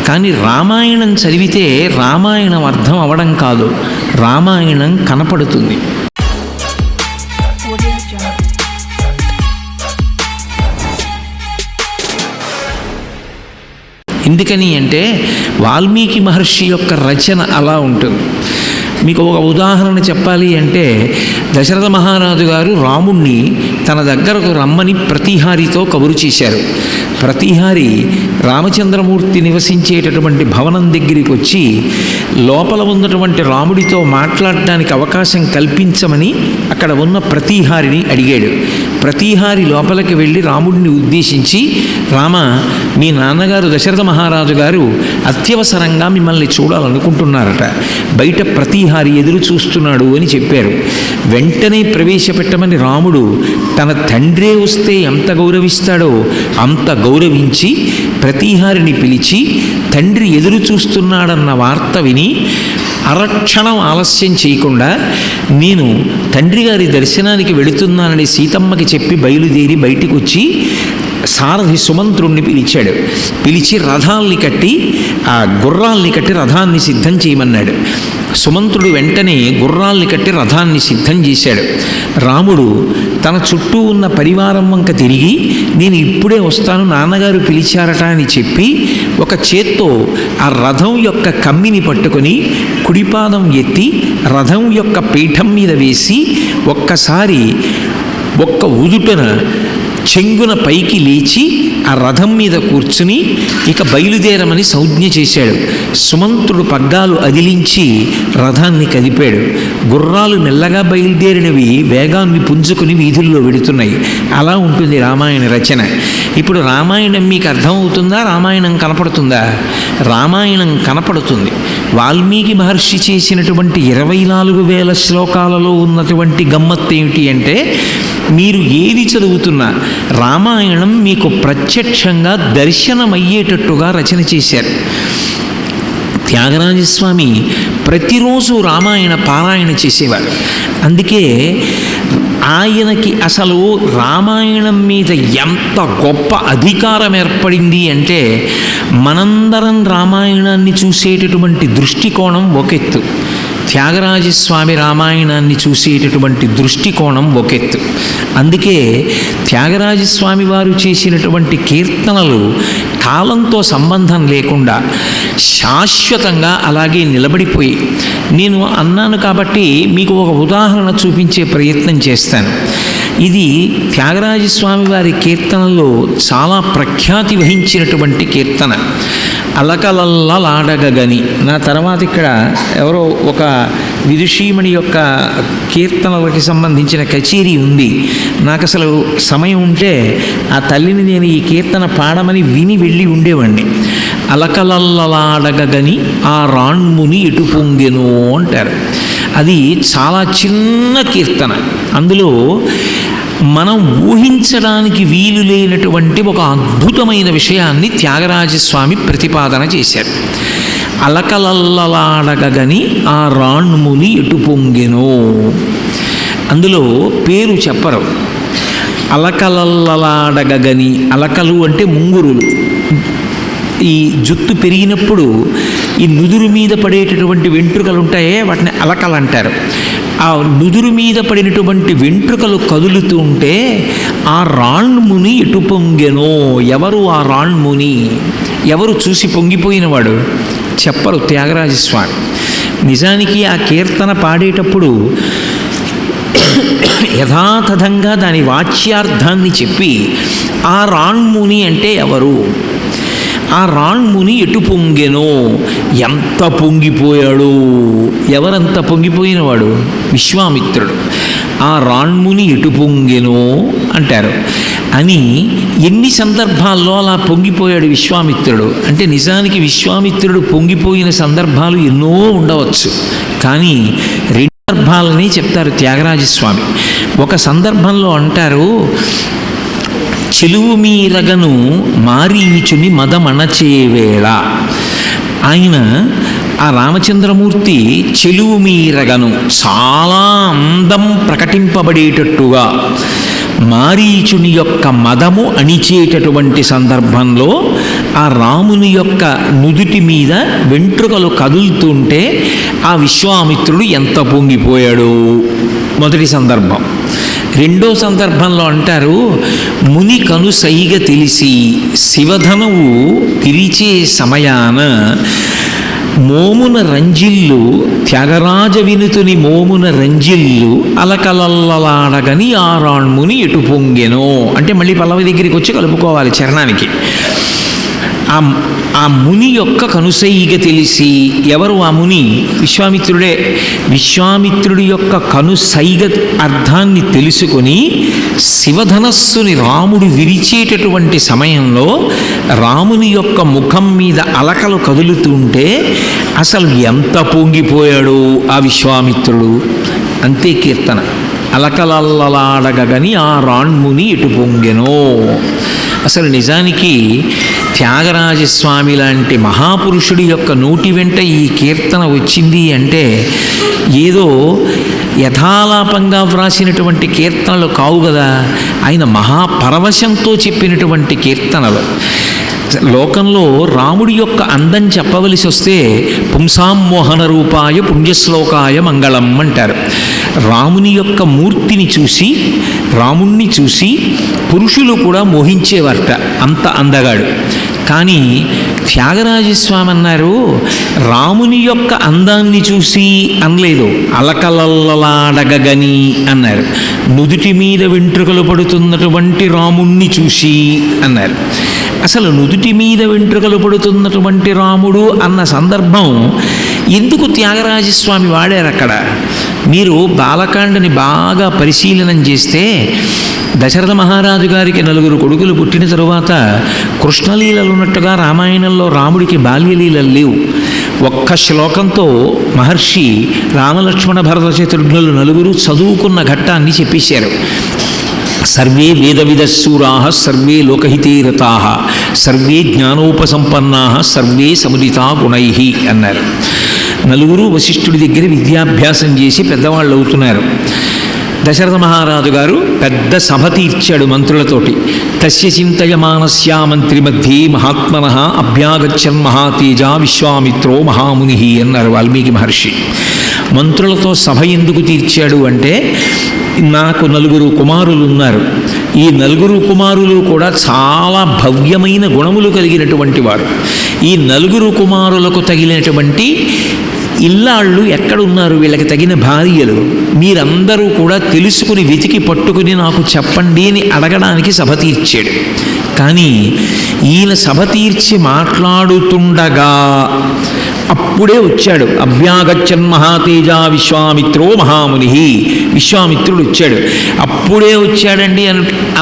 కానీ రామాయణం చదివితే రామాయణం అర్థం అవడం కాదు, రామాయణం కనపడుతుంది. ఎందుకని అంటే వాల్మీకి మహర్షి యొక్క రచన అలా ఉంటుంది. మీకు ఒక ఉదాహరణ చెప్పాలి అంటే, దశరథ మహారాజు గారు రాముణ్ణి తన దగ్గరకు రమ్మని ప్రతిహారితో కబురు చేశారు. ప్రతిహారి రామచంద్రమూర్తి నివసించేటటువంటి భవనం దగ్గరికి వచ్చి లోపల ఉన్నటువంటి రాముడితో మాట్లాడడానికి అవకాశం కల్పించమని అక్కడ ఉన్న ప్రతిహారిని అడిగాడు. ప్రతిహారి లోపలికి వెళ్ళి రాముడిని ఉద్దేశించి, రామ, మీ నాన్నగారు దశరథ మహారాజు గారు అత్యవసరంగా మిమ్మల్ని చూడాలనుకుంటున్నారట, బయట ప్రతిహారి ఎదురు చూస్తున్నాడు అని చెప్పారు. వెంటనే ప్రవేశపెట్టమని రాముడు తన తండ్రే వస్తే ఎంత గౌరవిస్తాడో అంత గౌరవించి ప్రతిహారిని పిలిచి, తండ్రి ఎదురు చూస్తున్నాడన్న వార్త విని అరక్షణం ఆలస్యం చేయకుండా నేను తండ్రి గారి దర్శనానికి వెళుతున్నానని సీతమ్మకి చెప్పి బయలుదేరి బయటికి వచ్చి సారథి సుమంత్రుణ్ణి పిలిచాడు. పిలిచి రథాల్ని కట్టి ఆ గుర్రాల్ని కట్టి రథాన్ని సిద్ధం చేయమన్నాడు. సుమంత్రుడు వెంటనే గుర్రాల్ని కట్టి రథాన్ని సిద్ధం చేశాడు. రాముడు తన చుట్టూ ఉన్న పరివారం వంక తిరిగి, నేను ఇప్పుడే వస్తాను, నాన్నగారు పిలిచారట అని చెప్పి ఒక చేత్తో ఆ రథం యొక్క కమ్మిని పట్టుకొని కుడిపాదం ఎత్తి రథం యొక్క పీఠం మీద వేసి ఒక్కసారి ఒక్క ఉదుటన చెంగున పైకి లేచి ఆ రథం మీద కూర్చుని ఇక బయలుదేరమని సంజ్ఞ చేశాడు. సుమంత్రుడు పగ్గాలు అదిలించి రథాన్ని కదిపాడు. గుర్రాలు మెల్లగా బయలుదేరినవి వేగాన్ని పుంజుకుని వీధుల్లో వెడుతున్నాయి. అలా ఉంటుంది రామాయణ రచన. ఇప్పుడు రామాయణం మీకు అర్థమవుతుందా, రామాయణం కనపడుతుందా? రామాయణం కనపడుతుంది. వాల్మీకి మహర్షి చేసినటువంటి 24,000 శ్లోకాలలో ఉన్నటువంటి గమ్మత్తు ఏమిటి అంటే, మీరు ఏది చదువుతున్నా రామాయణం మీకు ప్రత్యక్షంగా దర్శనమయ్యేటట్టుగా రచన చేశారు. త్యాగరాజస్వామి ప్రతిరోజు రామాయణ పారాయణ చేసేవారు. అందుకే ఆయనకి అసలు రామాయణం మీద ఎంత గొప్ప అధికారం ఏర్పడింది అంటే, మనందరం రామాయణాన్ని చూసేటటువంటి దృష్టికోణం ఒకెత్తు, త్యాగరాజస్వామి రామాయణాన్ని చూసేటటువంటి దృష్టికోణం ఒకెత్తు. అందుకే త్యాగరాజస్వామి వారు చేసినటువంటి కీర్తనలు కాలంతో సంబంధం లేకుండా శాశ్వతంగా అలాగే నిలబడిపోయి, నేను అన్నాను కాబట్టి మీకు ఒక ఉదాహరణ చూపించే ప్రయత్నం చేస్తాను. ఇది త్యాగరాజస్వామి వారి కీర్తనలో చాలా ప్రఖ్యాతి వహించినటువంటి కీర్తన. అలకలల్లలాడగని. నా తర్వాత ఇక్కడ ఎవరో ఒక విదుషీమణి యొక్క కీర్తనలకి సంబంధించిన కచేరీ ఉంది. నాకు అసలు సమయం ఉంటే ఆ తల్లిని నేను ఈ కీర్తన పాడమని విని వెళ్ళి ఉండేవాడిని. అలకలల్లలాడగని ఆ రాణ్ముని ఎటు పొంగెను అంటారు. అది చాలా చిన్న కీర్తన. అందులో మనం ఊహించడానికి వీలు లేనటువంటి ఒక అద్భుతమైన విషయాన్ని త్యాగరాజస్వామి ప్రతిపాదన చేశారు. అలకలల్లలాడగని ఆ రాణ్ముని ఎటు పొంగెనో. అందులో పేరు చెప్పరు. అలకలల్లలాడగని, అలకలు అంటే ముంగురులు. ఈ జుట్టు పెరిగినప్పుడు ఈ నుదురు మీద పడేటటువంటి వెంట్రుకలు ఉంటాయే, వాటిని అలకలు అంటారు. ఆ నుదురు మీద పడినటువంటి వెంట్రుకలు కదులుతూ ఉంటే ఆ రాణ్ముని ఎటు పొంగెనో. ఎవరు ఆ రాణ్ముని? ఎవరు చూసి పొంగిపోయినవాడు? చెప్పరు త్యాగరాజస్వామి. నిజానికి ఆ కీర్తన పాడేటప్పుడు యథాతథంగా దాని వాచ్యార్థాన్ని చెప్పి, ఆ రాణ్ముని అంటే ఎవరు, ఆ రాణ్ముని ఎటు పొంగెనో, ఎంత పొంగిపోయాడు, ఎవరంత పొంగిపోయినవాడు? విశ్వామిత్రుడు. ఆ రాణ్ముని ఎటు పొంగెనో అంటారు. అని ఎన్ని సందర్భాల్లో అలా పొంగిపోయాడు విశ్వామిత్రుడు అంటే, నిజానికి విశ్వామిత్రుడు పొంగిపోయిన సందర్భాలు ఎన్నో ఉండవచ్చు, కానీ రెండు సందర్భాలని చెప్తారు త్యాగరాజస్వామి. ఒక సందర్భంలో అంటారు, చెలువు మీరగను మారీచుని మదమణచేవేళ. ఆయన ఆ రామచంద్రమూర్తి చెలువు మీరగను చాలా అందం ప్రకటింపబడేటట్టుగా మారీచుని యొక్క మదము అణిచేటటువంటి సందర్భంలో ఆ రాముని యొక్క నుదుటి మీద వెంట్రుకలు కదులుతుంటే ఆ విశ్వామిత్రుడు ఎంత పొంగిపోయాడు. మొదటి సందర్భం. రెండో సందర్భంలో అంటారు, ముని కనుసైగ తెలిసి శివధనువు పిలిచే సమయాన మోమున రంజిల్లు త్యాగరాజ వినుతుని మోమున రంజిల్లు అలకలల్లలాడగని ఆరాణ్ముని ఎటు పొంగెనో అంటే మళ్ళీ పల్లవి దగ్గరికి వచ్చి కలుపుకోవాలి చరణానికి. ఆ ముని యొక్క కనుసైగ తెలిసి, ఎవరు ఆ ముని? విశ్వామిత్రుడే. విశ్వామిత్రుడి యొక్క కనుసైగ అర్థాన్ని తెలుసుకొని శివధనస్సుని రాముడు విరిచేటటువంటి సమయంలో రాముని యొక్క ముఖం మీద అలకలు కదులుతుంటే అసలు ఎంత పొంగిపోయాడు ఆ విశ్వామిత్రుడు. అంతే కీర్తన. అలకలల్లలాడగని ఆ రాణ్ముని ఎటు పొంగెనో. అసలు నిజానికి త్యాగరాజస్వామి లాంటి మహాపురుషుడి యొక్క నోటి వెంట ఈ కీర్తన వచ్చింది అంటే ఏదో యథాలాపంగా వ్రాసినటువంటి కీర్తనలు కావు కదా, ఆయన మహాపరవశంతో చెప్పినటువంటి కీర్తనలు. లోకంలో రాముడి యొక్క అందం చెప్పవలసి వస్తే పుంసాం మోహన రూపాయ పుణ్యశ్లోకాయ మంగళం అంటారు. రాముని యొక్క మూర్తిని చూసి, రాముణ్ణి చూసి పురుషులు కూడా మోహించేవారట, అంత అందగాడు. కానీ త్యాగరాజస్వామి అన్నారు, రాముని యొక్క అందాన్ని చూసి అనలేదు, అలకలల్లలాడగని అన్నారు. నుదుటి మీద వెంట్రుకలు పడుతున్నటువంటి రాముణ్ణి చూసి అన్నారు. అసలు నుదుటి మీద వెంట్రుకలు పడుతున్నటువంటి రాముడు అన్న సందర్భం ఎందుకు త్యాగరాజస్వామి వాడారు అక్కడ? మీరు బాలకాండని బాగా పరిశీలనం చేస్తే దశరథ మహారాజు గారికి 4 కొడుకులు పుట్టిన తరువాత కృష్ణలీలలు ఉన్నట్టుగా రామాయణంలో రాముడికి బాల్యలీలలు లేవు. ఒక్క శ్లోకంతో మహర్షి రామలక్ష్మణ భరత శత్రుఘ్నులు 4 చదువుకున్న ఘట్టాన్ని చెప్పేశారు. సర్వే వేదవిదశూరా సర్వే లోకహితే రతా సర్వే జ్ఞానోపసంపన్నా సర్వే సముదితా గుణై అన్నారు. 4 వశిష్ఠుడి దగ్గర విద్యాభ్యాసం చేసి పెద్దవాళ్ళు అవుతున్నారు. దశరథ మహారాజు గారు పెద్ద సభ తీర్చాడు మంత్రులతోటి. తస్య చింతయమానస్యా మంత్రి మధ్యే మహాత్మన అభ్యాగచ్చన్ మహాతేజ విశ్వామిత్రో మహాముని అన్నారు వాల్మీకి మహర్షి. మంత్రులతో సభ ఎందుకు తీర్చాడు అంటే, నాకు 4 కుమారులు ఉన్నారు. ఈ 4 కుమారులు కూడా చాలా భవ్యమైన గుణములు కలిగినటువంటి వారు. ఈ 4 కుమారులకు తగిలినటువంటి ఇల్లాళ్ళు ఎక్కడున్నారు, వీళ్ళకి తగిన భార్యలు మీరందరూ కూడా తెలుసుకుని వెతికి పట్టుకుని నాకు చెప్పండి అని అడగడానికి సభ తీర్చాడు. కానీ ఈయన సభ తీర్చి మాట్లాడుతుండగా అప్పుడే వచ్చాడు. అభ్యాగచ్చన్ మహాతేజ విశ్వామిత్రో మహాముని. విశ్వామిత్రుడు వచ్చాడు. అప్పుడే వచ్చాడండి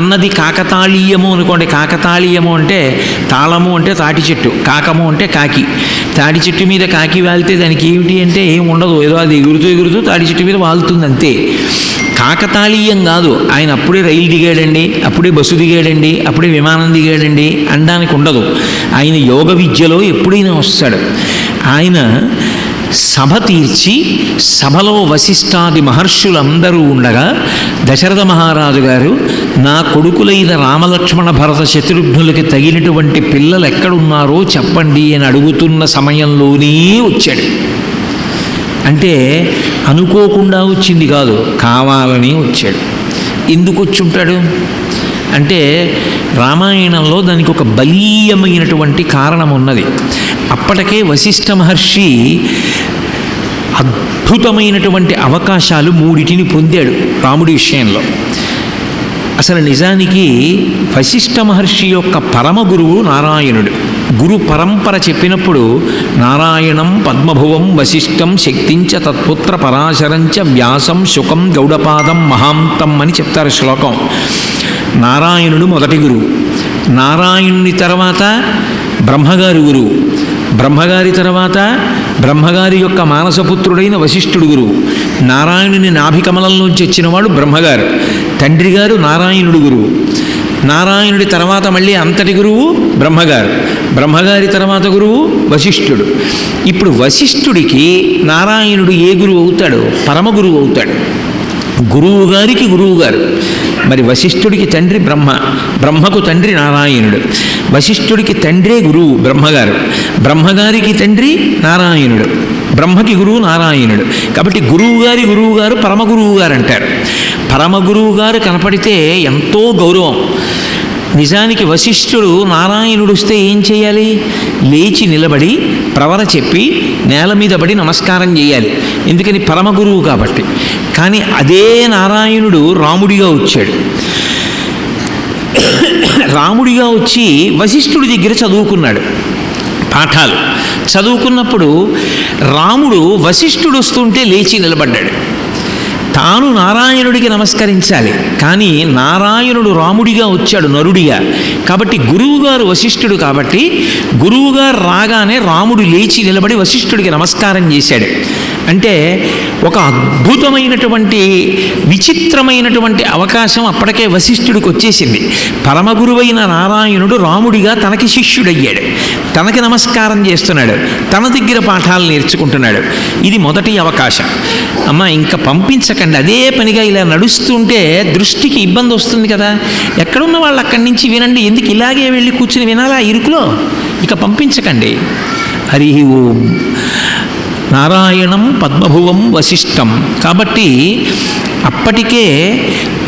అన్నది కాకతాళీయము అనుకోండి. కాకతాళీయము అంటే తాళము అంటే తాటి చెట్టు, కాకము అంటే కాకి. తాటి చెట్టు మీద కాకి వాలితే దానికి ఏమిటి అంటే ఏం ఉండదు, ఏదో అది ఎగురుతూ తాటి చెట్టు మీద వాలుతుంది అంతే. కాకతాళీయం కాదు. ఆయన అప్పుడే రైలు దిగాడండి, అప్పుడే బస్సు దిగాడండి, అప్పుడే విమానం దిగాడండి అనడానికి ఉండదు. ఆయన యోగ విద్యలో ఎప్పుడైనా వస్తాడు. ఆయన సభ తీర్చి సభలో వశిష్ఠాది మహర్షులందరూ ఉండగా దశరథ మహారాజు గారు, నా కొడుకులైన రామలక్ష్మణ భరత శత్రుఘ్నులకి తగినటువంటి పిల్లలు ఎక్కడున్నారో చెప్పండి అని అడుగుతున్న సమయంలోనే వచ్చాడు. అంటే అనుకోకుండా వచ్చింది కాదు, కావాలని వచ్చాడు. ఎందుకు వచ్చి ఉంటాడు అంటే రామాయణంలో దానికి ఒక బలీయమైనటువంటి కారణం ఉన్నది. అప్పటికే వశిష్ఠ మహర్షి అద్భుతమైనటువంటి అవకాశాలు 3 పొందాడు రాముడి విషయంలో. అసలు నిజానికి వశిష్ఠ మహర్షి యొక్క పరమ గురువు నారాయణుడు. గురు పరంపర చెప్పినప్పుడు నారాయణం పద్మభువం వశిష్ఠం శక్తించ తత్పుత్ర పరాశరంచ వ్యాసం శుకం గౌడపాదం మహాంతం అని చెప్తారు శ్లోకం. నారాయణుడు మొదటి గురువు. నారాయణుని తర్వాత బ్రహ్మగారి గురువు. బ్రహ్మగారి తర్వాత బ్రహ్మగారి యొక్క మానసపుత్రుడైన వశిష్ఠుడు గురువు. నారాయణుని నాభికమలంలోంచి వచ్చినవాడు బ్రహ్మగారు. తండ్రి గారు నారాయణుడు గురువు. నారాయణుడి తర్వాత మళ్ళీ అంతటి గురువు బ్రహ్మగారు. బ్రహ్మగారి తర్వాత గురువు వశిష్ఠుడు. ఇప్పుడు వశిష్ఠుడికి నారాయణుడు ఏ గురువు అవుతాడు? పరమ గురువు అవుతాడు. గురువు గారికి గురువు గారు. మరి వశిష్ఠుడికి తండ్రి బ్రహ్మ, బ్రహ్మకు తండ్రి నారాయణుడు, వశిష్ఠుడికి తండ్రే గురువు బ్రహ్మగారు, బ్రహ్మగారికి తండ్రి నారాయణుడు, బ్రహ్మకి గురువు నారాయణుడు. కాబట్టి గురువు గారు పరమగురువు గారు అంటారు. పరమగురువు గారు కనపడితే ఎంతో గౌరవం. నిజానికి వశిష్ఠుడు నారాయణుడు వస్తే ఏం చేయాలి? లేచి నిలబడి ప్రవర చెప్పి నేల మీద పడి నమస్కారం చేయాలి, ఎందుకని పరమగురువు కాబట్టి. కానీ అదే నారాయణుడు రాముడిగా వచ్చాడు. రాముడిగా వచ్చి వశిష్ఠుడి దగ్గర చదువుకున్నాడు పాఠాలు. చదువుకున్నప్పుడు రాముడు వశిష్ఠుడు వస్తుంటే లేచి నిలబడ్డాడు. తాను నారాయణుడికి నమస్కరించాలి, కానీ నారాయణుడు రాముడిగా వచ్చాడు నరుడిగా. కాబట్టి గురువుగారు వశిష్ఠుడు కాబట్టి గురువుగారు రాగానే రాముడు లేచి నిలబడి వశిష్ఠుడికి నమస్కారం చేశాడు. అంటే ఒక అద్భుతమైనటువంటి విచిత్రమైనటువంటి అవకాశం అప్పటికే వశిష్ఠుడికి వచ్చేసింది. పరమగురువైన నారాయణుడు రాముడిగా తనకి శిష్యుడయ్యాడు, తనకి నమస్కారం చేస్తున్నాడు, తన దగ్గర పాఠాలు నేర్చుకుంటున్నాడు. ఇది మొదటి అవకాశం. అమ్మ ఇంకా పంపించకండి, అదే పనిగా ఇలా నడుస్తుంటే దృష్టికి ఇబ్బంది వస్తుంది కదా, ఎక్కడున్న వాళ్ళు అక్కడి నుంచి వినండి, ఎందుకు ఇలాగే వెళ్ళి కూర్చుని వినాలా ఇరుకులో, ఇక పంపించకండి. హరి ఓం. నారాయణం పద్మభువం వశిష్టం. కాబట్టి అప్పటికే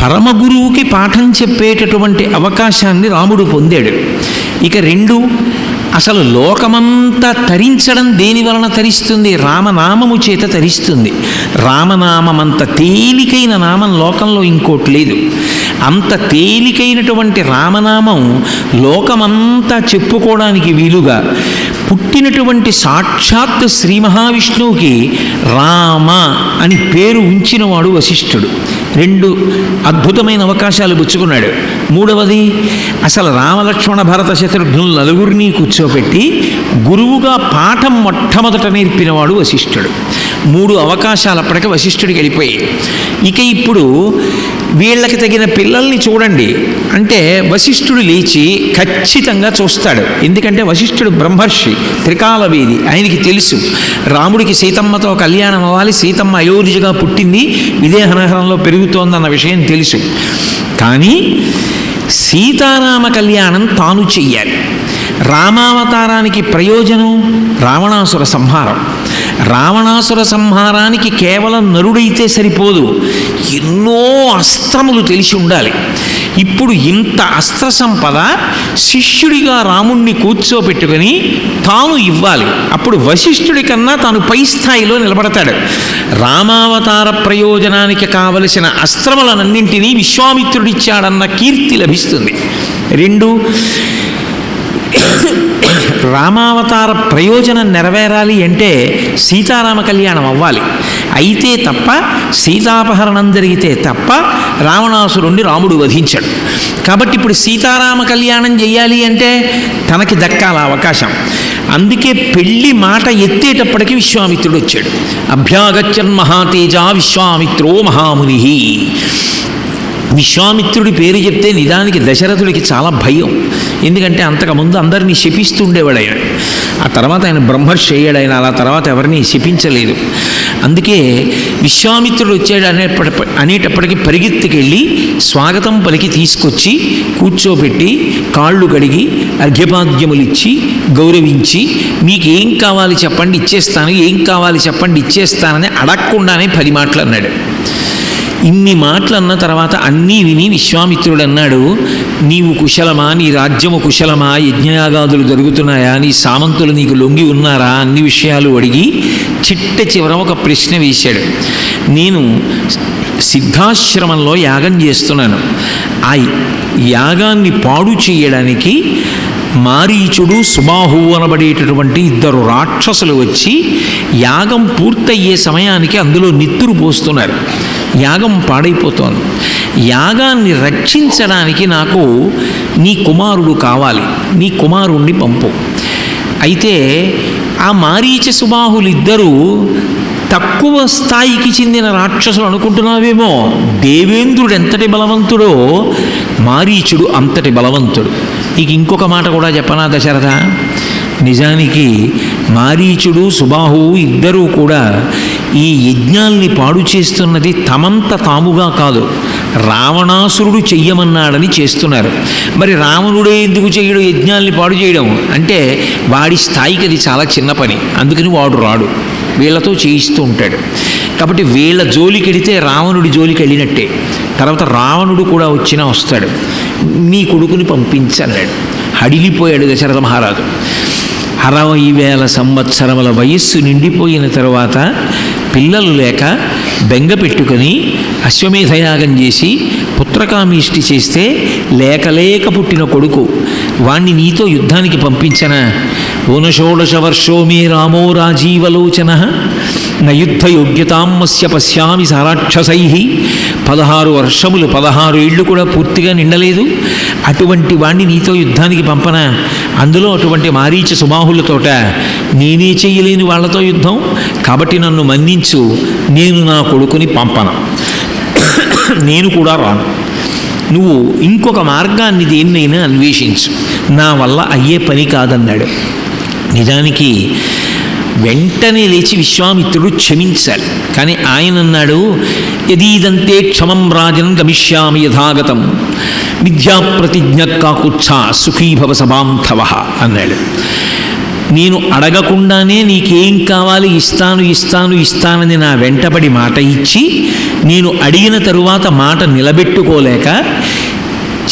పరమగురువుకి పాఠం చెప్పేటటువంటి అవకాశాన్ని రాముడు పొందాడు. ఇక రెండు, అసలు లోకమంతా తరించడం దేని వలన తరిస్తుంది? రామనామము చేత తరిస్తుంది. రామనామమంత తేలికైన నామం లోకంలో ఇంకోటి లేదు. అంత తేలికైనటువంటి రామనామం లోకమంతా చెప్పుకోవడానికి వీలుగా పుట్టినటువంటి సాక్షాత్ శ్రీ మహావిష్ణువుకి రామ అని పేరు ఉంచినవాడు వశిష్ఠుడు. రెండు అద్భుతమైన అవకాశాలు పుచ్చుకున్నాడు. మూడవది, అసలు రామలక్ష్మణ భరత శత్రుఘ్నులు నలుగురిని కూర్చోపెట్టి గురువుగా పాఠం మొట్టమొదట నేర్పినవాడు వశిష్ఠుడు. మూడు అవకాశాలు అప్పటికే వశిష్ఠుడికి వెళ్ళిపోయాయి. ఇక ఇప్పుడు వీళ్ళకి తగిన పిల్లల్ని చూడండి అంటే వశిష్ఠుడు లేచి ఖచ్చితంగా చూస్తాడు. ఎందుకంటే వశిష్ఠుడు బ్రహ్మర్షి, త్రికాలవేది, ఆయనకి తెలుసు రాముడికి సీతమ్మతో కళ్యాణం అవ్వాలి, సీతమ్మ అయోధ్యగా పుట్టింది, విదేహనగరంలో పెరుగుతోందన్న విషయం తెలుసు. కానీ సీతారామ కళ్యాణం తాను చెయ్యాలి. రామావతారానికి ప్రయోజనం రావణాసుర సంహారం. రావణాసుర సంహారానికి కేవలం నరుడైతే సరిపోదు, ఎన్నో అస్త్రములు తెలిసి ఉండాలి. ఇప్పుడు ఇంత అస్త్ర సంపద శిష్యుడిగా రాముణ్ణి కూర్చోపెట్టుకొని తాను ఇవ్వాలి. అప్పుడు వశిష్ఠుడి కన్నా తాను పై స్థాయిలో నిలబడతాడు. రామావతార ప్రయోజనానికి కావలసిన అస్త్రములనన్నింటినీ విశ్వామిత్రుడిచ్చాడన్న కీర్తి లభిస్తుంది. రెండు, రామావతార ప్రయోజనం నెరవేరాలి అంటే సీతారామ కళ్యాణం అవ్వాలి. అయితే తప్ప, సీతాపహరణం జరిగితే తప్ప రావణాసురుణ్ణి రాముడు వధించాడు. కాబట్టి ఇప్పుడు సీతారామ కళ్యాణం చెయ్యాలి అంటే తనకి దక్కాల అవకాశం. అందుకే పెళ్లి మాట ఎత్తేటప్పటికి విశ్వామిత్రుడు వచ్చాడు. అభ్యాగచ్చన్ మహాతేజ విశ్వామిత్రో మహాముని. విశ్వామిత్రుడి పేరు చెప్తే నిజానికి దశరథుడికి చాలా భయం. ఎందుకంటే అంతకుముందు అందరినీ శపిస్తూ ఉండేవాడు ఆయన. ఆ తర్వాత ఆయన బ్రహ్మర్షి అయ్యాడు. ఆయన అలా తర్వాత ఎవరిని శపించలేదు. అందుకే విశ్వామిత్రుడు వచ్చాడు అనేటప్పటికీ పరిగెత్తుకెళ్ళి స్వాగతం పలికి తీసుకొచ్చి కూర్చోబెట్టి కాళ్ళు కడిగి అర్ఘ్యపాద్యములు ఇచ్చి గౌరవించి, మీకు ఏం కావాలి చెప్పండి ఇచ్చేస్తాను, ఏం కావాలి చెప్పండి ఇచ్చేస్తానని అడగకుండానే 10 మాటలు అన్నాడు. ఇన్ని మాటలు అన్న తర్వాత అన్నీ విని విశ్వామిత్రుడు అన్నాడు, నీవు కుశలమా, నీ రాజ్యము కుశలమా, యజ్ఞయాగాదులు జరుగుతున్నాయా, నీ సామంతులు నీకు లొంగి ఉన్నారా, అన్ని విషయాలు అడిగి చిట్ట చివర ఒక ప్రశ్న వేశాడు. నేను సిద్ధాశ్రమంలో యాగం చేస్తున్నాను. ఆ యాగాన్ని పాడు చేయడానికి మారీచుడు సుబాహువు అనబడేటటువంటి 2 రాక్షసులు వచ్చి యాగం పూర్తయ్యే సమయానికి అందులో నిత్తురు పోస్తున్నారు. యాగం పాడైపోతోంది. యాగాన్ని రక్షించడానికి నాకు నీ కుమారుడు కావాలి, నీ కుమారుణ్ణి పంపు. అయితే ఆ మారీచ సుబాహులిద్దరూ తక్కువ స్థాయికి చెందిన రాక్షసులు అనుకుంటున్నావేమో. దేవేంద్రుడు ఎంతటి బలవంతుడో మారీచుడు అంతటి బలవంతుడు. ఇక ఇంకొక మాట కూడా చెప్పనా దశరథ, నిజానికి మారీచుడు సుబాహువు ఇద్దరూ కూడా ఈ యజ్ఞాల్ని పాడు చేస్తున్నది తమంత తాముగా కాదు, రావణాసురుడు చెయ్యమన్నాడని చేస్తున్నారు. మరి రావణుడే ఎందుకు చేయడు యజ్ఞాల్ని పాడు చేయడం అంటే వాడి స్థాయికి అది చాలా చిన్న పని, అందుకని వాడు రాడు, వీళ్ళతో చేయిస్తూ ఉంటాడు. కాబట్టి వీళ్ళ జోలికెడితే రావణుడి జోలికి వెళ్ళినట్టే. తర్వాత రావణుడు కూడా వచ్చినా వస్తాడు, నీ కొడుకుని పంపించన్నాడు. హడిలిపోయాడు దశరథ మహారాజు. 60,000 సంవత్సరముల వయస్సు నిండిపోయిన తరువాత పిల్లలు లేక బెంగ పెట్టుకొని అశ్వమేధయాగం చేసి పుత్రకామీష్టి చేస్తే లేక పుట్టిన కొడుకు, వాణ్ణి నీతో యుద్ధానికి పంపించనా? ఊనషోడశ వర్షో మే రామో రాజీవలోచన నయుద్ధ యోగ్యతామస్య పశ్యామి సారాక్షసై. 16 వర్షములు 16 ఏళ్ళు కూడా పూర్తిగా నిండలేదు, అటువంటి వాణ్ణి నీతో యుద్ధానికి పంపనా? అందులో అటువంటి మారీచ సుబాహులతోట నేనే చెయ్యలేని వాళ్లతో యుద్ధం, కాబట్టి నన్ను మన్నించు, నేను నా కొడుకుని పంపను, నేను కూడా రాను, నువ్వు ఇంకొక మార్గాన్ని దేన్నైనా అన్వేషించు, నా వల్ల అయ్యే పని కాదన్నాడు. నిజానికి వెంటనే లేచి విశ్వామిత్రుడు క్షమించాలి, కానీ ఆయన అన్నాడు, యదీదంతే క్షమం రాజన్ గమిష్యామి యథాగతం విద్యాప్రతిజ్ఞ కాకుచ్ఛ సుఖీభవ సభాంధవ అన్నాడు. నేను అడగకుండానే నీకేం కావాలి ఇస్తానని నా వెంటబడి మాట ఇచ్చి నేను అడిగిన తరువాత మాట నిలబెట్టుకోలేక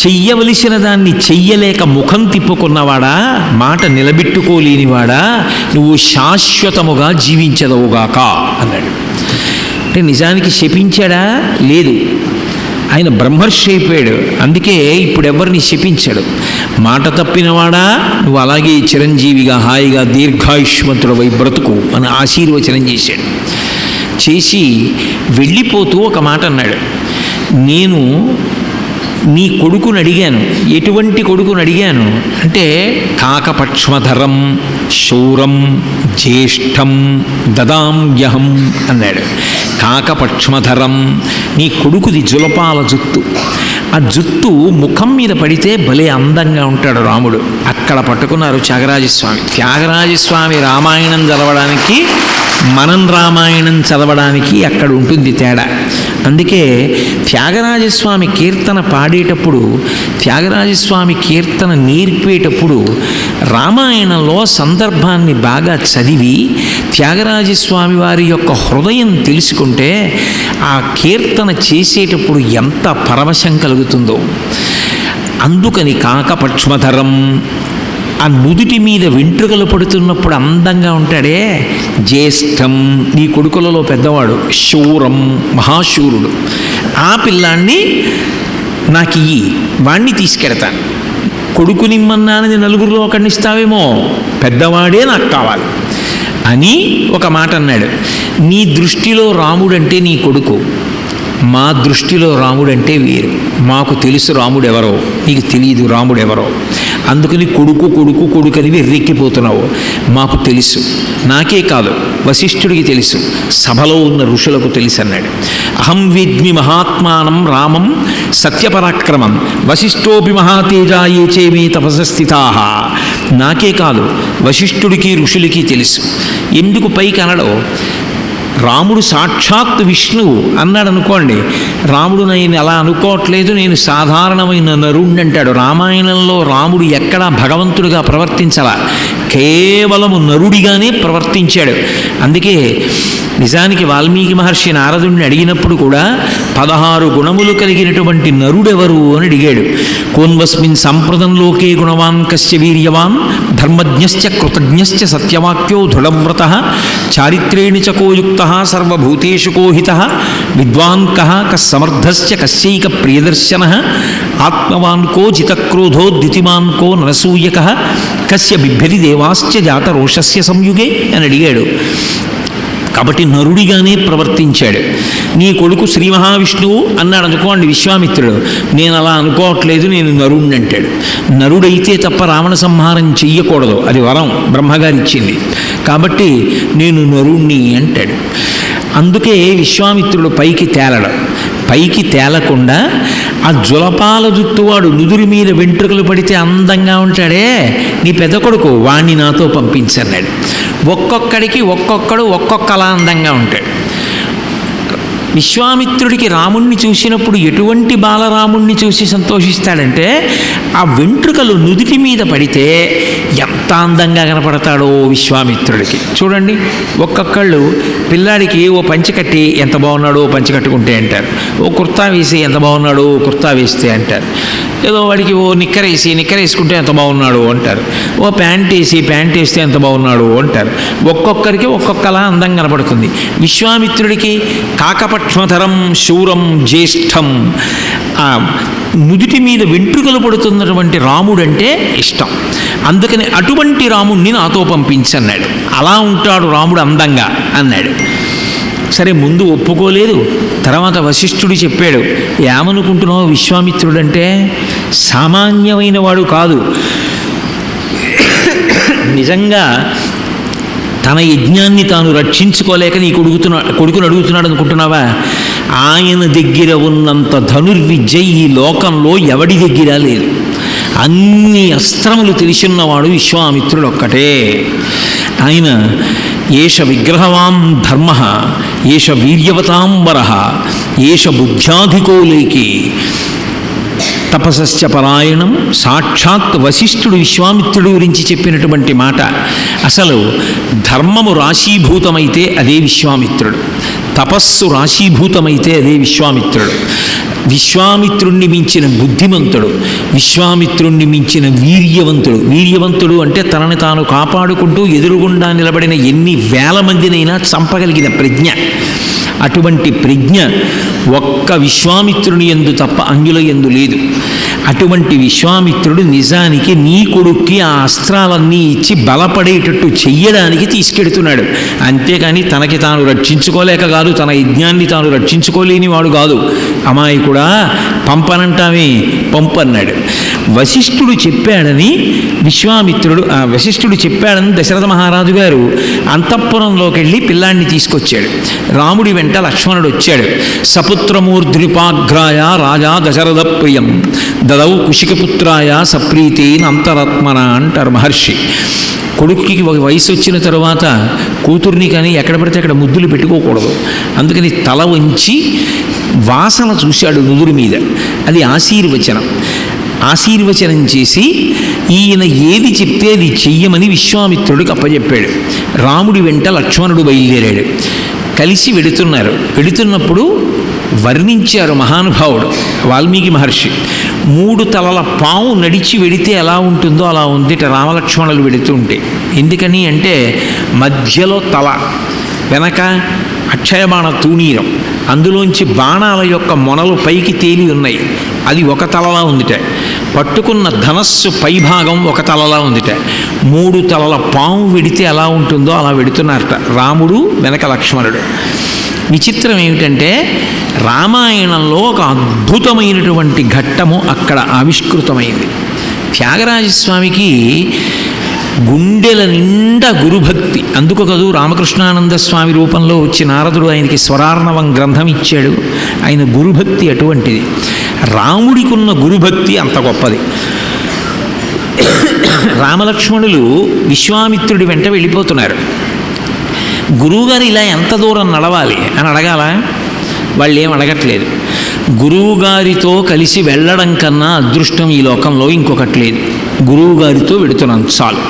చెయ్యవలసిన దాన్ని చెయ్యలేక ముఖం తిప్పుకున్నవాడా, మాట నిలబెట్టుకోలేనివాడా, నువ్వు శాశ్వతముగా జీవించదవుగాక అన్నాడు. అంటే నిజానికి శపించాడా? లేదు, ఆయన బ్రహ్మర్షి అయిపోయాడు. అందుకే ఇప్పుడు ఎవరిని శపించాడు. మాట తప్పినవాడా, నువ్వు అలాగే చిరంజీవిగా హాయిగా దీర్ఘాయుష్మంతుడవై బ్రతుకు అని ఆశీర్వచనం చేశాడు. చేసి వెళ్ళిపోతూ ఒక మాట అన్నాడు, నేను నీ కొడుకుని అడిగాను. ఎటువంటి కొడుకుని అడిగాను అంటే కాకపక్ష్మధరం శూరం జ్యేష్టం దదామ్యహం అన్నాడు. కాకపక్ష్మధరం, నీ కొడుకుది జులపాల జుత్తు, ఆ జుత్తు ముఖం మీద పడితే భలే అందంగా ఉంటాడు రాముడు. అక్కడ పట్టుకున్నారు త్యాగరాజస్వామి. త్యాగరాజస్వామి రామాయణం చదవడానికి మనం రామాయణం చదవడానికి అక్కడ ఉంటుంది తేడా. అందుకే త్యాగరాజస్వామి కీర్తన పాడేటప్పుడు, త్యాగరాజస్వామి కీర్తన నేర్పేటప్పుడు రామాయణంలో సందర్భాన్ని బాగా చదివి త్యాగరాజస్వామి వారి యొక్క హృదయం తెలుసుకుంటే ఆ కీర్తన చేసేటప్పుడు ఎంత పరవశం కలుగుతుందో. అందుకని కాకపక్ష్మధరం, ఆ నుదుటి మీద వెంట్రుకలు పడుతున్నప్పుడు అందంగా ఉంటాడే. జ్యేష్టం, నీ కొడుకులలో పెద్దవాడు. శూరం, మహాశూరుడు. ఆ పిల్లాన్ని నాకు ఇయ్యి, వాణ్ణి తీసుకెడతాను. కొడుకునిమ్మన్నానని నలుగురిలో ఒకడిని ఇస్తావేమో, పెద్దవాడే నాకు కావాలి అని ఒక మాట అన్నాడు. నీ దృష్టిలో రాముడంటే నీ కొడుకు, మా దృష్టిలో రాముడంటే వీరు. మాకు తెలుసు రాముడెవరో, నీకు తెలియదు రాముడెవరో. అందుకని కొడుకు కొడుకు కొడుకు అని వెర్రెక్కిపోతున్నావు. మాకు తెలుసు, నాకే కాదు వశిష్ఠుడికి తెలుసు, సభలో ఉన్న ఋషులకు తెలుసు అన్నాడు. అహం విద్మి మహాత్మానం రామం సత్యపరాక్రమం వశిష్ఠోపి మహాతేజాయే చేమే తపసస్థితాః. నాకే కాదు వశిష్ఠుడికి ఋషులకి తెలుసు. ఎందుకు పైకి అనడో, రాముడు సాక్షాత్ విష్ణువు అన్నాడు అనుకోండి. రాముడు నేను అలా అనుకోవట్లేదు, నేను సాధారణమైన నరుణ్ణి అంటాడు. రామాయణంలో రాముడు ఎక్కడా భగవంతుడిగా ప్రవర్తించలా, కేవలము నరుడిగానే ప్రవర్తించాడు. అందుకే నిజానికి వాల్మీకి మహర్షి నారదుడిని అడిగినప్పుడు కూడా 16 గుణములు కలిగినటువంటి నరుడెవరు అని అడిగాడు. కోన్వస్మిన్ సంప్రదంలోకే గుణవాన్ కస్య వీర్యవాన్ ధర్మజ్ఞశ్చ కృతజ్ఞశ్చ సత్యవాక్యో దృఢవ్రతః చారిత్రేణ చ కోయుక్తః సర్వభూతేషు కోహితః విద్వాన్ కః కస్సమర్థశ్చ కస్యైక ప్రియదర్శనః ఆత్మవాన్ కో జితక్రోధో ద్యుతిమాన్ కో నరసూయకః కస్య బిభ్యతి దేవాశ్చ జాతరోషస్య సంయుగే అని అడిగాడు. కాబట్టి నరుడిగానే ప్రవర్తించాడు. నీ కొడుకు శ్రీ మహావిష్ణువు అన్నాడు అనుకోండి విశ్వామిత్రుడు, నేను అలా అనుకోవట్లేదు, నేను నరుణ్ణి అంటాడు. నరుడైతే తప్ప రావణ సంహారం చెయ్యకూడదు, అది వరం బ్రహ్మగారు ఇచ్చింది. కాబట్టి నేను నరుణ్ణి అంటాడు. అందుకే విశ్వామిత్రుడు పైకి తేలడం. పైకి తేలకుండా ఆ జులపాల జుత్తువాడు నుదురి మీద వెంట్రుకలు పడితే అందంగా ఉంటాడే, నీ పెద్ద కొడుకు, వాణ్ణి నాతో పంపించన్నాడు. ఒక్కొక్కడికి ఒక్కొక్కడు ఒక్కొక్కలా అందంగా ఉంటాడు. విశ్వామిత్రుడికి రాముణ్ణి చూసినప్పుడు ఎటువంటి బాలరాముణ్ణి చూసి సంతోషిస్తాడంటే ఆ వెంట్రుకలు నుదిటి మీద పడితే ఎంత అందంగా కనపడతాడో విశ్వామిత్రుడికి. చూడండి, ఒక్కొక్కళ్ళు పిల్లాడికి ఓ పంచె కట్టి ఎంత బాగున్నాడో పంచె కట్టుకుంటే అంటారు, ఓ కుర్తా వేసి ఎంత బాగున్నాడో కుర్తా వేస్తే అంటారు, ఏదో వాడికి ఓ నిక్కర్ వేసుకుంటే ఎంత బాగున్నాడు అంటారు, ఓ ప్యాంట్ వేస్తే ఎంత బాగున్నాడు అంటారు. ఒక్కొక్కరికి ఒక్కొక్కలా అందం కనపడుతుంది. విశ్వామిత్రుడికి కాకపక్ష్మధరం శూరం జ్యేష్ఠం, ఆ నుదిటి మీద వెంట్రుకలు పడుతున్నటువంటి రాముడంటే ఇష్టం. అందుకని అటువంటి రాముణ్ణి నాతో పంపించన్నాడు. అలా ఉంటాడు రాముడు అందంగా అన్నాడు. సరే, ముందు ఒప్పుకోలేదు. తర్వాత వశిష్ఠుడు చెప్పాడు, ఏమనుకుంటున్నావు, విశ్వామిత్రుడంటే సామాన్యమైన వాడు కాదు. నిజంగా తన యజ్ఞాన్ని తాను రక్షించుకోలేక నీ కొడుకును అడుగుతున్నాడు అనుకుంటున్నావా? ఆయన దగ్గర ఉన్నంత ధనుర్విద్య ఈ లోకంలో ఎవడి దగ్గర లేదు. అన్ని అస్త్రములు తెలిసిన్నవాడు విశ్వామిత్రుడు ఒక్కటే. ఆయన ఏష విగ్రహవాం ధర్మ, ఏష వీర్యవతాంబర, ఏష బుద్ధ్యాధికోలేకి తపసశ్చ పరాయణం. సాక్షాత్ వశిష్ఠుడు విశ్వామిత్రుడు గురించి చెప్పినటువంటి మాట. అసలు ధర్మము రాశీభూతమైతే అదే విశ్వామిత్రుడు, తపస్సు రాశీభూతమైతే అదే విశ్వామిత్రుడు. విశ్వామిత్రుణ్ణి మించిన బుద్ధిమంతుడు, విశ్వామిత్రుణ్ణి మించిన వీర్యవంతుడు. వీర్యవంతుడు అంటే తనని తాను కాపాడుకుంటూ ఎదురుగుండా నిలబడిన ఎన్ని వేల మందినైనా చంపగలిగిన ప్రజ్ఞ. అటువంటి ప్రజ్ఞ ఒక్క విశ్వామిత్రుని యందు తప్ప అంజుల యందు లేదు. అటువంటి విశ్వామిత్రుడు నిజానికి నీ కొడుక్కి ఆ అస్త్రాలన్నీ ఇచ్చి బలపడేటట్టు చెయ్యడానికి తీసుకెడుతున్నాడు. అంతేకాని తనకి తాను రక్షించుకోలేక కాదు, తన యజ్ఞాన్ని తాను రక్షించుకోలేని వాడు కాదు. అమాయకుడా, పంపనంటామే, పంపన్నాడు. వశిష్ఠుడు చెప్పాడని వశిష్ఠుడు చెప్పాడని దశరథ మహారాజు గారు అంతఃపురంలోకి వెళ్ళి పిల్లాన్ని తీసుకొచ్చాడు. రాముడి వెంట లక్ష్మణుడు వచ్చాడు. సపుత్రమూర్ధ్నిపాఘ్రాయ రాజా దశరథ ప్రియం దదౌ కుశికపుత్రాయ సప్రీతేన అంతరాత్మన అంటారు మహర్షి. కొడుక్కి వయసు వచ్చిన తరువాత కూతుర్ని కానీ ఎక్కడ పడితే అక్కడ ముద్దులు పెట్టుకోకూడదు. అందుకని తల వంచి వాసన చూశాడు నుదురు మీద. అది ఆశీర్వచనం చేసి ఈయన ఏది చెప్తే అది చెయ్యమని విశ్వామిత్రుడికి అప్పచెప్పాడు. రాముడి వెంట లక్ష్మణుడు బయలుదేరాడు. కలిసి వెడుతున్నప్పుడు వర్ణించారు మహానుభావుడు వాల్మీకి మహర్షి. 3 తలల పాము నడిచి వెడితే ఎలా ఉంటుందో అలా ఉంది రామలక్ష్మణులు వెడుతుంటే. ఎందుకని అంటే మధ్యలో తల, వెనక అక్షయబాణ తూణీరం, అందులోంచి బాణాల యొక్క మొనలు పైకి తేలి ఉన్నాయి. అది ఒక తలలా ఉందిట. పట్టుకున్న ధనస్సు పైభాగం ఒక తలలా ఉందిట. 3 తలల పాము వెడితే ఎలా ఉంటుందో అలా వెడుతున్నారట రాముడు వెనక లక్ష్మణుడు. విచిత్రం ఏమిటంటే రామాయణంలో ఒక అద్భుతమైనటువంటి ఘట్టము అక్కడ ఆవిష్కృతమైంది. త్యాగరాజస్వామికి గుండెల నిండా గురుభక్తి. అందుకు కదూ రామకృష్ణానంద స్వామి రూపంలో వచ్చి నారదుడు ఆయనకి స్వరార్ణవం గ్రంథం ఇచ్చాడు. ఆయన గురుభక్తి అటువంటిది. రాముడికి ఉన్న గురుభక్తి అంత గొప్పది. రామలక్ష్మణులు విశ్వామిత్రుడి వెంట వెళ్ళిపోతున్నారు. గురువుగారు ఇలా ఎంత దూరం నడవాలి అని అడగాల? వాళ్ళు ఏం అడగట్లేదు. గురువుగారితో కలిసి వెళ్ళడం కన్నా అదృష్టం ఈ లోకంలో ఇంకొకటి లేదు. గురువుగారితో వెడుతున్నాను చాలు.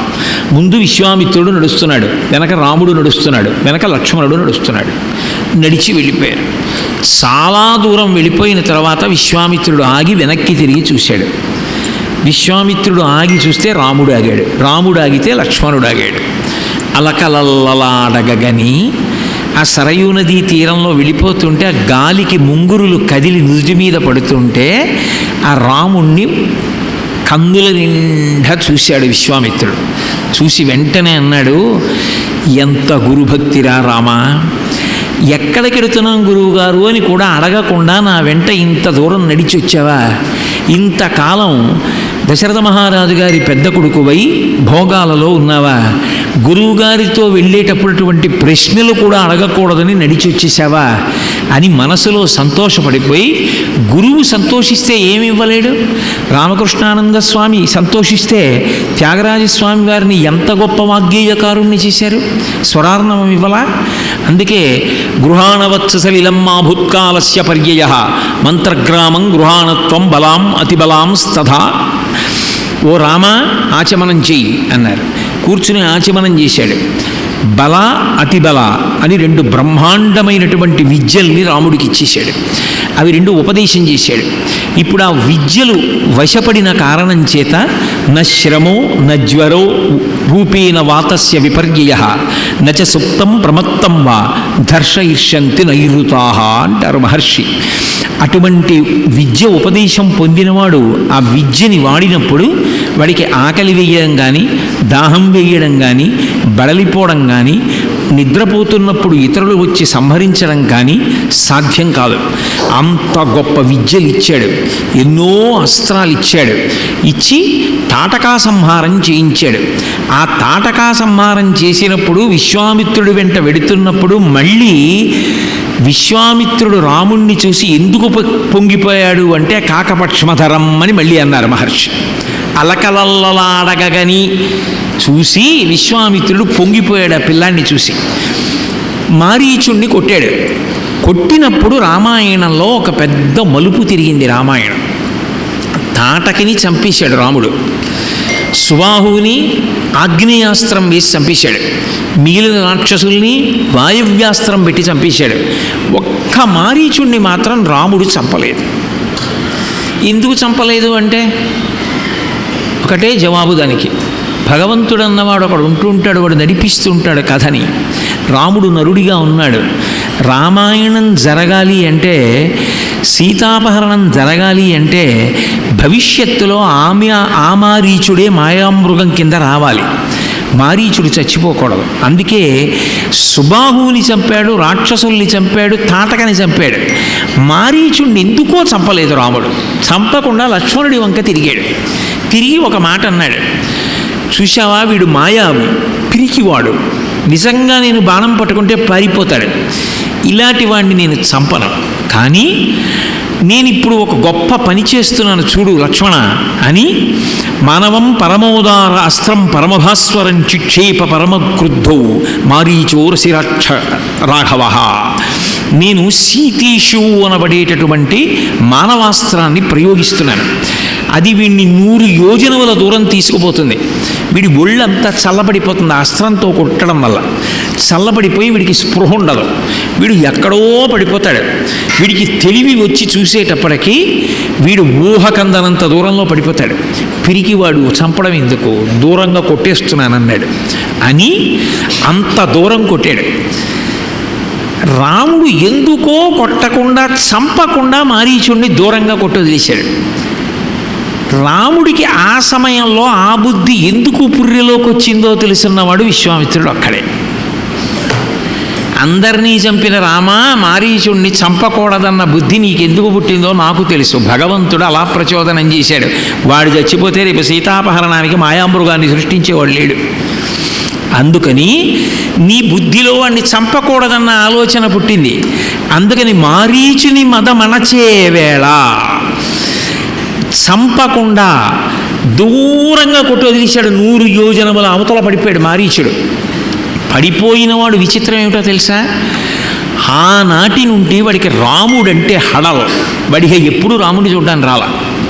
ముందు విశ్వామిత్రుడు నడుస్తున్నాడు, వెనక రాముడు నడుస్తున్నాడు, వెనక లక్ష్మణుడు నడుస్తున్నాడు. నడిచి వెళ్ళిపోయారు. చాలా దూరం వెళ్ళిపోయిన తర్వాత విశ్వామిత్రుడు ఆగి వెనక్కి తిరిగి చూశాడు. విశ్వామిత్రుడు ఆగి చూస్తే రాముడు ఆగాడు, రాముడు ఆగితే లక్ష్మణుడు ఆగాడు. అలకలల్లలాడగని ఆ సరయూ నదీ తీరంలో వెళ్ళిపోతుంటే ఆ గాలికి ముంగురులు కదిలి నుదుటి మీద పడుతుంటే ఆ రాముణ్ణి కందుల నిండా చూశాడు విశ్వామిత్రుడు. చూసి వెంటనే అన్నాడు, ఎంత గురుభక్తిరా రామా, ఎక్కడికెడుతున్నాం గురువుగారు అని కూడా అడగకుండా నా వెంట ఇంత దూరం నడిచి వచ్చావా? ఇంతకాలం దశరథ మహారాజు గారి పెద్ద కొడుకువై భోగాలలో ఉన్నావా? గురువుగారితో వెళ్ళేటప్పుడు ప్రశ్నలు కూడా అడగకూడదని నడిచి వచ్చేసావా అని మనసులో సంతోషపడిపోయి, గురువు సంతోషిస్తే ఏమి ఇవ్వలేడు? రామకృష్ణానంద స్వామి సంతోషిస్తే త్యాగరాజస్వామి వారిని ఎంత గొప్ప వాగ్గేయకారుణ్ణి చేశారు, స్వరార్ణవం ఇవ్వలా? అందుకే గృహాణవత్సలిలమ్మా భూత్కాలస్య పర్యయ మంత్రగ్రామం గృహాణత్వం బలాం అతిబలాం స్తథా. ఓ రామ, ఆచమనం చెయ్యి అన్నారు. కూర్చుని ఆచమనం చేశాడు. బల అతిబల అని 2 బ్రహ్మాండమైనటువంటి విద్యల్ని రాముడికి ఇచ్చేశాడు. అవి 2 ఉపదేశం చేశాడు. ఇప్పుడు ఆ విద్యలు వశపడిన కారణం చేత శ్రమో జ్వరో రూపేణ వాతస్య విపర్యయ నచ సుప్తం ప్రమత్తం వా ధర్షయిష్యంతి నైరుతాహ అంటారు మహర్షి. అటువంటి విద్య ఉపదేశం పొందినవాడు ఆ విద్యని వాడినప్పుడు వాడికి ఆకలి వేయడం కానీ, దాహం వేయడం కానీ, బడలిపోవడం కానీ, నిద్రపోతున్నప్పుడు ఇతరులు వచ్చి సంహరించడం కానీ సాధ్యం కాదు. అంత గొప్ప విద్యలు ఇచ్చాడు, ఎన్నో అస్త్రాలు ఇచ్చాడు. ఇచ్చి తాటకా సంహారం చేయించాడు. ఆ తాటకా సంహారం చేసినప్పుడు విశ్వామిత్రుడి వెంట వెడుతున్నప్పుడు మళ్ళీ విశ్వామిత్రుడు రాముణ్ణి చూసి ఎందుకు పొంగిపోయాడు అంటే కాకపక్ష్మధరం అని మళ్ళీ అన్నారు మహర్షి. అలకలల్లలాడగని చూసి విశ్వామిత్రుడు పొంగిపోయాడు ఆ పిల్లాన్ని చూసి. మారీచుణ్ణి కొట్టాడు. కొట్టినప్పుడు రామాయణంలో ఒక పెద్ద మలుపు తిరిగింది. రామాయణం తాటకిని చంపేశాడు రాముడు. సుబాహువుని ఆగ్నేయాస్త్రం వేసి చంపేశాడు. మిగిలిన రాక్షసుల్ని వాయువ్యాస్త్రం పెట్టి చంపేశాడు. ఒక్క మారీచుణ్ణి మాత్రం రాముడు చంపలేదు. ఎందుకు చంపలేదు అంటే ఒకటే జవాబు దానికి. భగవంతుడు అన్నవాడు ఒకడు ఉంటూ ఉంటాడు, వాడు నడిపిస్తూ ఉంటాడు కథని. రాముడు నరుడిగా ఉన్నాడు. రామాయణం జరగాలి అంటే, సీతాపహరణం జరగాలి అంటే భవిష్యత్తులో ఆ మారీచుడే మాయామృగం కింద రావాలి. మారీచుడు చచ్చిపోకూడదు. అందుకే సుబాహువుని చంపాడు, రాక్షసుల్ని చంపాడు, తాటకని చంపాడు. మారీచుడిని ఎందుకో చంపలేదు రాముడు. చంపకుండా లక్ష్మణుడి వంక తిరిగాడు. తిరిగి ఒక మాట అన్నాడు, చూశావా వీడు మాయావి, పిరికివాడు, నిజంగా నేను బాణం పట్టుకుంటే పారిపోతాడు, ఇలాంటి వాడిని నేను చంపను. కానీ నేను ఇప్పుడు ఒక గొప్ప పని చేస్తున్నాను చూడు లక్ష్మణ అని మానవం పరమోదార అస్త్రం పరమభాస్వరం చిక్షేప పరమక్రుద్ధౌ మారీచోరసిరాక్ష రాఘవ. నేను సీతీషు అనబడేటటువంటి మానవాస్త్రాన్ని ప్రయోగిస్తున్నాను. అది వీడిని 100 యోజనముల దూరం తీసుకుపోతుంది. వీడి ఒళ్ళంతా చల్లబడిపోతుంది. అస్త్రంతో కొట్టడం వల్ల చల్లబడిపోయి వీడికి స్పృహ ఉండదు. వీడు ఎక్కడో పడిపోతాడు. వీడికి తెలివి వచ్చి చూసేటప్పటికీ వీడు ఊహకందనంత దూరంలో పడిపోతాడు. పిరికివాడు, చంపడం ఎందుకు, దూరంగా కొట్టేస్తున్నానన్నాడు అని అంత దూరం కొట్టాడు. రాముడు ఎందుకో కొట్టకుండా, చంపకుండా మారీచుడిని దూరంగా కొట్టొదిలేశాడు. రాముడికి ఆ సమయంలో ఆ బుద్ధి ఎందుకు పుర్రెలోకి వచ్చిందో తెలుసున్నవాడు విశ్వామిత్రుడు అక్కడే. అందరినీ చంపిన రామా, మారీచుడిని చంపకూడదన్న బుద్ధి నీకెందుకు పుట్టిందో నాకు తెలుసు. భగవంతుడు అలా ప్రచోదనం చేశాడు. వాడు చచ్చిపోతే రేపు సీతాపహరణానికి మాయామృగాన్ని సృష్టించేవాడు లేడు. అందుకని నీ బుద్ధిలో వాడిని చంపకూడదన్న ఆలోచన పుట్టింది. అందుకని మారీచుని మదమణచే వేళ చంపకుండా దూరంగా కొట్టి వదిలేశాడు. 100 యోజనముల అవతల పడిపోయాడు మారీచుడు. పడిపోయినవాడు విచిత్రం ఏమిటో తెలుసా, ఆనాటి నుండి వాడికి రాముడంటే హడల్. వాడికి ఎప్పుడు రాముడి చూడ్డానికి రాలా.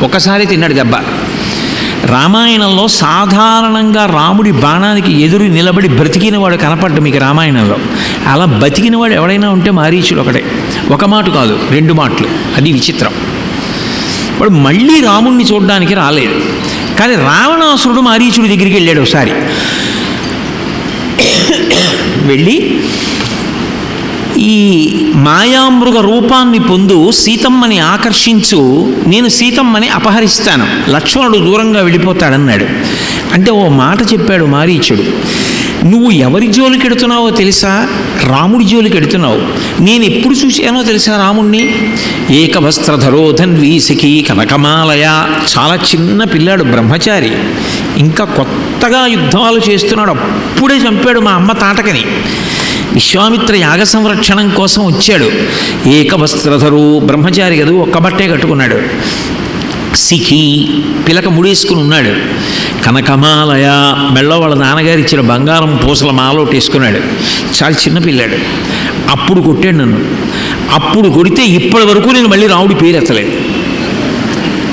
ఒకసారి తిన్నాడు దెబ్బ. రామాయణంలో సాధారణంగా రాముడి బాణానికి ఎదురు నిలబడి బ్రతికినవాడు కనపడ్డ మీకు రామాయణంలో. అలా బతికినవాడు ఎవడైనా ఉంటే మారీచుడు ఒకడే. ఒక మాట కాదు, 2 మాటలు. అది విచిత్రం. వాడు మళ్ళీ రాముణ్ణి చూడడానికి రాలేదు. కానీ రావణాసురుడు మారీచుడి దగ్గరికి వెళ్ళాడు ఒకసారి. వెళ్ళి ఈ మాయామృగ రూపాన్ని పొందు, సీతమ్మని ఆకర్షించు, నేను సీతమ్మని అపహరిస్తాను, లక్ష్మణుడు దూరంగా వెళ్ళిపోతాడన్నాడు. అంటే ఓ మాట చెప్పాడు మారీచుడు, నువ్వు ఎవరి జోలికి ఎడుతున్నావో తెలుసా? రాముడి జోలికి ఎడుతున్నావు. నేను ఎప్పుడు చూశానో తెలుసా రాముణ్ణి? ఏకవస్త్రధరోధన్వీసికి కనకమాలయ. చాలా చిన్న పిల్లాడు, బ్రహ్మచారి, ఇంకా కొత్తగా యుద్ధాలు చేస్తున్నాడు. అప్పుడే చంపాడు మా అమ్మ తాటకని. విశ్వామిత్ర యాగ సంరక్షణం కోసం వచ్చాడు. ఏకవస్త్రధరు, బ్రహ్మచారి కదా, ఒక్క బట్టే కట్టుకున్నాడు. సిఖి, పిలక ముడేసుకుని ఉన్నాడు. కనకమాలయ, మెళ్ళో వాళ్ళ నాన్నగారు ఇచ్చిన బంగారం పూసల మాలోటేసుకున్నాడు. చాలా చిన్న పిల్లాడు. అప్పుడు కొట్టాడు నన్ను. అప్పుడు కొడితే ఇప్పటి వరకు నేను మళ్ళీ రాముడి పేరు ఎత్తలేదు.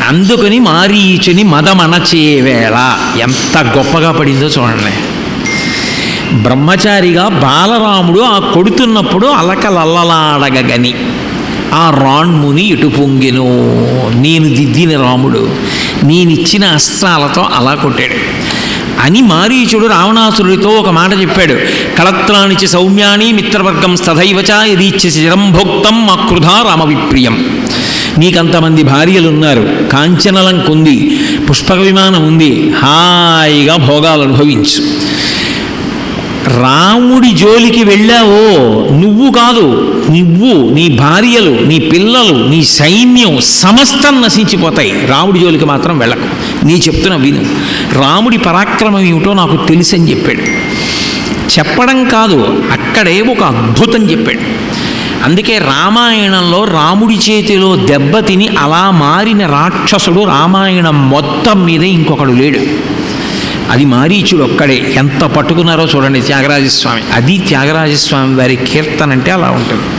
అందుకని మారీచుని మదమనచేవేళ ఎంత గొప్పగా పడిందో చూడండి. బ్రహ్మచారిగా బాలరాముడు ఆ కొడుతున్నప్పుడు అలకలల్లలాడగని ఆ రాణ్ముని ఇటు పొంగెను. నేను దిద్దిన రాముడు నేనిచ్చిన అస్త్రాలతో అలా కొట్టాడు అని మారీచుడు రావణాసురుడితో ఒక మాట చెప్పాడు. కళత్రాణిచి సౌమ్యాని మిత్రవర్గం స్తథైవచ యదీచ్ఛసి చిరం భోక్తం ఆకృధా రామవిప్రియం. నీకంతమంది భార్యలున్నారు, కాంచనలంక ఉంది, పుష్పక విమానం ఉంది, హాయిగా భోగాలు అనుభవించు. రాముడి జోలికి వెళ్ళావో నువ్వు కాదు, నువ్వు, నీ భార్యలు, నీ పిల్లలు, నీ సైన్యం సమస్తం నశించిపోతాయి. రాముడి జోలికి మాత్రం వెళ్ళకు. నీ చెప్తున్న విను. రాముడి పరాక్రమం ఏమిటో నాకు తెలుసని చెప్పాడు. చెప్పడం కాదు, అక్కడే ఒక అద్భుతం చెప్పాడు. అందుకే రామాయణంలో రాముడి చేతిలో దెబ్బతిని అలా మారిన రాక్షసుడు రామాయణం మొత్తం మీద ఇంకొకడు లేడు. అది మారీచుడు ఒక్కడే. ఎంత పట్టుకున్నారో చూడండి త్యాగరాజస్వామి. అది త్యాగరాజస్వామి వారి కీర్తన అంటే అలా ఉంటుంది.